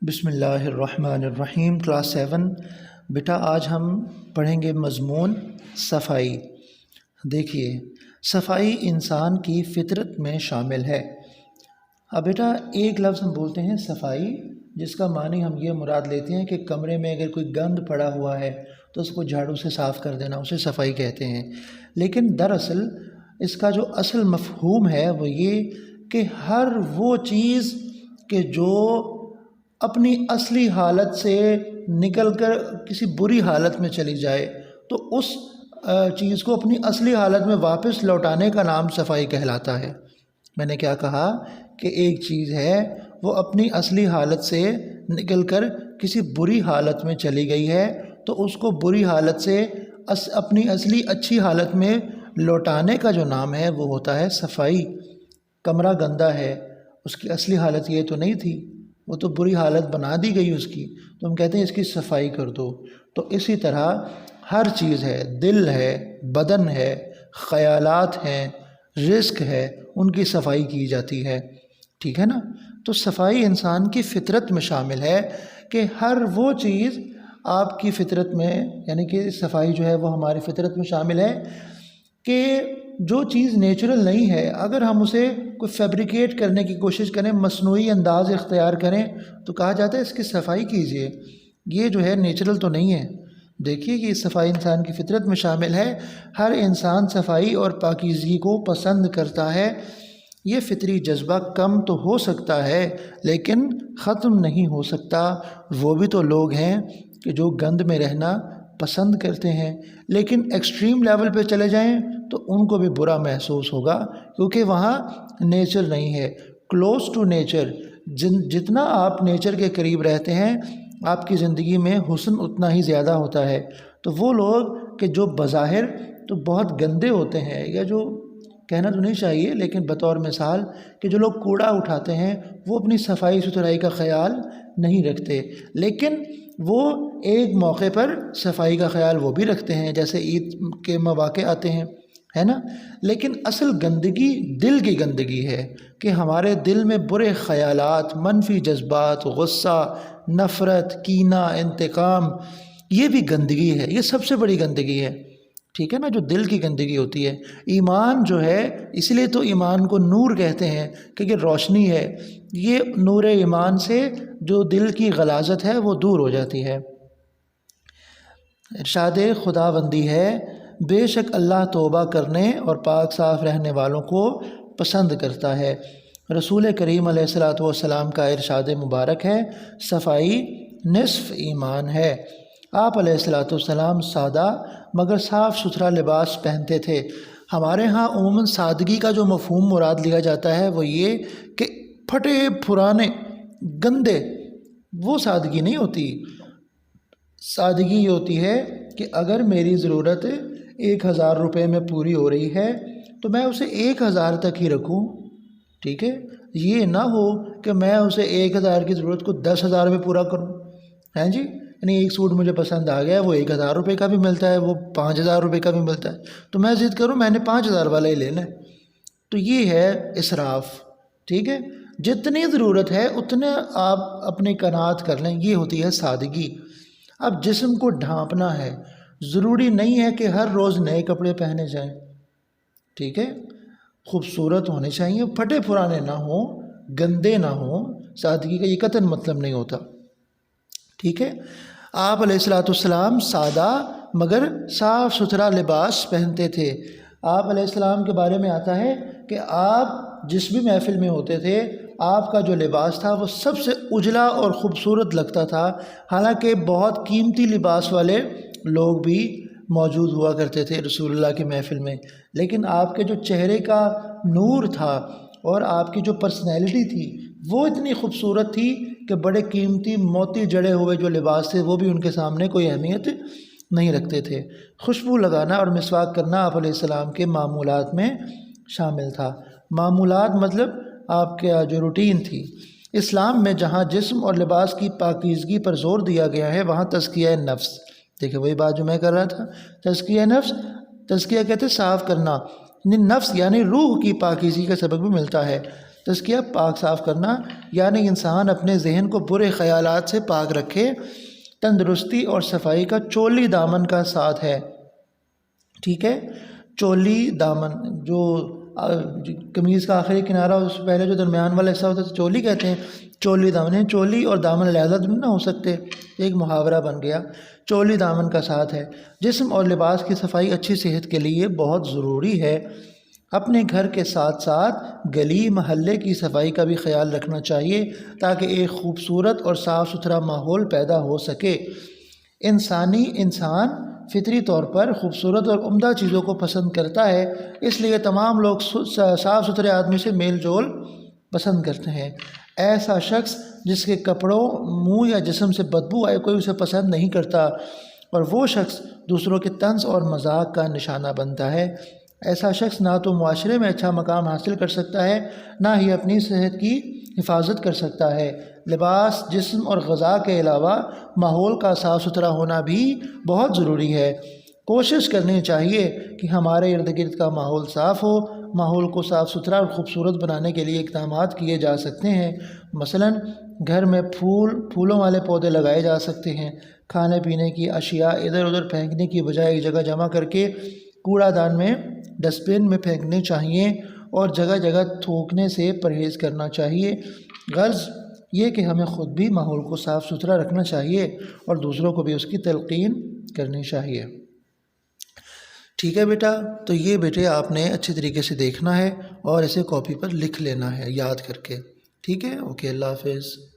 بسم اللہ الرحمن الرحیم، کلاس 7۔ بیٹا آج ہم پڑھیں گے مضمون صفائی۔ دیکھیے، صفائی انسان کی فطرت میں شامل ہے۔ اب بیٹا ایک لفظ ہم بولتے ہیں صفائی، جس کا معنی ہم یہ مراد لیتے ہیں کہ کمرے میں اگر کوئی گند پڑا ہوا ہے تو اس کو جھاڑو سے صاف کر دینا، اسے صفائی کہتے ہیں۔ لیکن دراصل اس کا جو اصل مفہوم ہے وہ یہ کہ ہر وہ چیز کہ جو اپنی اصلی حالت سے نکل کر کسی بری حالت میں چلی جائے تو اس چیز کو اپنی اصلی حالت میں واپس لوٹانے کا نام صفائی کہلاتا ہے۔ میں نے کیا کہا کہ ایک چیز ہے وہ اپنی اصلی حالت سے نکل کر کسی بری حالت میں چلی گئی ہے تو اس کو بری حالت سے اپنی اصلی اچھی حالت میں لوٹانے کا جو نام ہے وہ ہوتا ہے صفائی۔ کمرہ گندا ہے، اس کی اصلی حالت یہ تو نہیں تھی، وہ تو بری حالت بنا دی گئی اس کی، تو ہم کہتے ہیں اس کی صفائی کر دو۔ تو اسی طرح ہر چیز ہے، دل ہے، بدن ہے، خیالات ہیں، رزق ہے، ان کی صفائی کی جاتی ہے، ٹھیک ہے نا؟ تو صفائی انسان کی فطرت میں شامل ہے کہ ہر وہ چیز آپ کی فطرت میں، یعنی کہ صفائی جو ہے وہ ہماری فطرت میں شامل ہے کہ جو چیز نیچرل نہیں ہے اگر ہم اسے کوئی فیبریکیٹ کرنے کی کوشش کریں، مصنوعی انداز اختیار کریں تو کہا جاتا ہے اس کی صفائی کیجئے، یہ جو ہے نیچرل تو نہیں ہے۔ دیکھیے کہ صفائی انسان کی فطرت میں شامل ہے، ہر انسان صفائی اور پاکیزگی کو پسند کرتا ہے۔ یہ فطری جذبہ کم تو ہو سکتا ہے لیکن ختم نہیں ہو سکتا۔ وہ بھی تو لوگ ہیں کہ جو گند میں رہنا پسند کرتے ہیں، لیکن ایکسٹریم لیول پہ چلے جائیں تو ان کو بھی برا محسوس ہوگا کیونکہ وہاں نیچر نہیں ہے۔ کلوز ٹو نیچر، جتنا آپ نیچر کے قریب رہتے ہیں آپ کی زندگی میں حسن اتنا ہی زیادہ ہوتا ہے۔ تو وہ لوگ کہ جو بظاہر تو بہت گندے ہوتے ہیں، یا جو کہنا تو نہیں چاہیے لیکن بطور مثال کہ جو لوگ کوڑا اٹھاتے ہیں وہ اپنی صفائی ستھرائی کا خیال نہیں رکھتے، لیکن وہ ایک موقع پر صفائی کا خیال وہ بھی رکھتے ہیں، جیسے عید کے مواقع آتے ہیں، ہے نا؟ لیکن اصل گندگی دل کی گندگی ہے کہ ہمارے دل میں برے خیالات، منفی جذبات، غصہ، نفرت، کینہ، انتقام، یہ بھی گندگی ہے، یہ سب سے بڑی گندگی ہے، ٹھیک ہے نا؟ جو دل کی گندگی ہوتی ہے۔ ایمان جو ہے، اس لیے تو ایمان کو نور کہتے ہیں کہ یہ روشنی ہے، یہ نور ایمان سے جو دل کی غلاظت ہے وہ دور ہو جاتی ہے۔ ارشاد خداوندی ہے، بے شک اللہ توبہ کرنے اور پاک صاف رہنے والوں کو پسند کرتا ہے۔ رسول کریم علیہ الصلوۃ والسلام کا ارشاد مبارک ہے، صفائی نصف ایمان ہے۔ آپ علیہ الصلوۃ والسلام سادہ مگر صاف ستھرا لباس پہنتے تھے۔ ہمارے ہاں عموماً سادگی کا جو مفہوم مراد لیا جاتا ہے وہ یہ کہ پھٹے پرانے گندے، وہ سادگی نہیں ہوتی۔ سادگی یہ ہوتی ہے کہ اگر میری ضرورت 1000 روپے میں پوری ہو رہی ہے تو میں اسے 1000 تک ہی رکھوں، ٹھیک ہے؟ یہ نہ ہو کہ میں اسے 1000 کی ضرورت کو 10,000 میں پورا کروں، ہیں جی؟ یعنی ایک سوٹ مجھے پسند آ گیا، وہ 1000 روپے کا بھی ملتا ہے، وہ 5000 روپے کا بھی ملتا ہے، تو میں ضد کروں میں نے 5000 والا ہی لینا ہے، تو یہ ہے اسراف، ٹھیک ہے؟ جتنی ضرورت ہے اتنے آپ اپنی قناعت کر لیں، یہ ہوتی ہے سادگی۔ اب جسم کو ڈھانپنا ہے، ضروری نہیں ہے کہ ہر روز نئے کپڑے پہنے جائیں، ٹھیک ہے؟ خوبصورت ہونے چاہیے، پھٹے پرانے نہ ہوں، گندے نہ ہوں، سادگی کا یہ قطعاً مطلب نہیں ہوتا، ٹھیک ہے؟ آپ علیہ الصلوۃ والسلام سادہ مگر صاف ستھرا لباس پہنتے تھے۔ آپ علیہ السلام کے بارے میں آتا ہے کہ آپ جس بھی محفل میں ہوتے تھے آپ کا جو لباس تھا وہ سب سے اجلا اور خوبصورت لگتا تھا، حالانکہ بہت قیمتی لباس والے لوگ بھی موجود ہوا کرتے تھے رسول اللہ کی محفل میں، لیکن آپ کے جو چہرے کا نور تھا اور آپ کی جو پرسنالٹی تھی وہ اتنی خوبصورت تھی کہ بڑے قیمتی موتی جڑے ہوئے جو لباس تھے وہ بھی ان کے سامنے کوئی اہمیت نہیں رکھتے تھے۔ خوشبو لگانا اور مسواک کرنا آپ علیہ السلام کے معمولات میں شامل تھا۔ معمولات مطلب آپ کا جو روٹین تھی۔ اسلام میں جہاں جسم اور لباس کی پاکیزگی پر زور دیا گیا ہے وہاں تزکیہ نفس، دیکھیں وہی بات جو میں کر رہا تھا، تزکیہ نفس، تزکیہ کہتے ہیں صاف کرنا، نفس یعنی روح کی پاکیزگی کا سبب بھی ملتا ہے۔ تزکیہ پاک صاف کرنا یعنی انسان اپنے ذہن کو برے خیالات سے پاک رکھے، تندرستی اور صفائی کا چولی دامن کا ساتھ ہے۔ ٹھیک ہے، چولی دامن جو قمیض کا آخری کنارہ اس سے پہلے جو درمیان والا حصہ ہوتا ہے تو چولی کہتے ہیں، چولی دامن ہے، چولی اور دامن علیحدہ نہیں نہ ہو سکتے، ایک محاورہ بن گیا، چولی دامن کا ساتھ ہے۔ جسم اور لباس کی صفائی اچھی صحت کے لیے بہت ضروری ہے۔ اپنے گھر کے ساتھ ساتھ گلی محلے کی صفائی کا بھی خیال رکھنا چاہیے تاکہ ایک خوبصورت اور صاف ستھرا ماحول پیدا ہو سکے۔ انسان فطری طور پر خوبصورت اور عمدہ چیزوں کو پسند کرتا ہے، اس لیے تمام لوگ صاف ستھرے آدمی سے میل جول پسند کرتے ہیں۔ ایسا شخص جس کے کپڑوں، منہ یا جسم سے بدبو آئے کوئی اسے پسند نہیں کرتا، اور وہ شخص دوسروں کے طنز اور مذاق کا نشانہ بنتا ہے۔ ایسا شخص نہ تو معاشرے میں اچھا مقام حاصل کر سکتا ہے، نہ ہی اپنی صحت کی حفاظت کر سکتا ہے۔ لباس، جسم اور غذا کے علاوہ ماحول کا صاف ستھرا ہونا بھی بہت ضروری ہے۔ کوشش کرنی چاہیے کہ ہمارے ارد گرد کا ماحول صاف ہو۔ ماحول کو صاف ستھرا اور خوبصورت بنانے کے لیے اقدامات کیے جا سکتے ہیں، مثلاً گھر میں پھولوں والے پودے لگائے جا سکتے ہیں۔ کھانے پینے کی اشیاء ادھر ادھر پھینکنے کی بجائے ایک جگہ جمع کر کے کوڑا دان میں، ڈسٹ بن میں پھینکنے چاہیے، اور جگہ جگہ تھوکنے سے پرہیز کرنا چاہیے۔ غرض یہ کہ ہمیں خود بھی ماحول کو صاف ستھرا رکھنا چاہیے اور دوسروں کو بھی اس کی تلقین کرنی چاہیے۔ ٹھیک ہے بیٹا، تو یہ بیٹے آپ نے اچھے طریقے سے دیکھنا ہے اور اسے کاپی پر لکھ لینا ہے یاد کر کے۔ ٹھیک ہے، اوکے، اللہ حافظ۔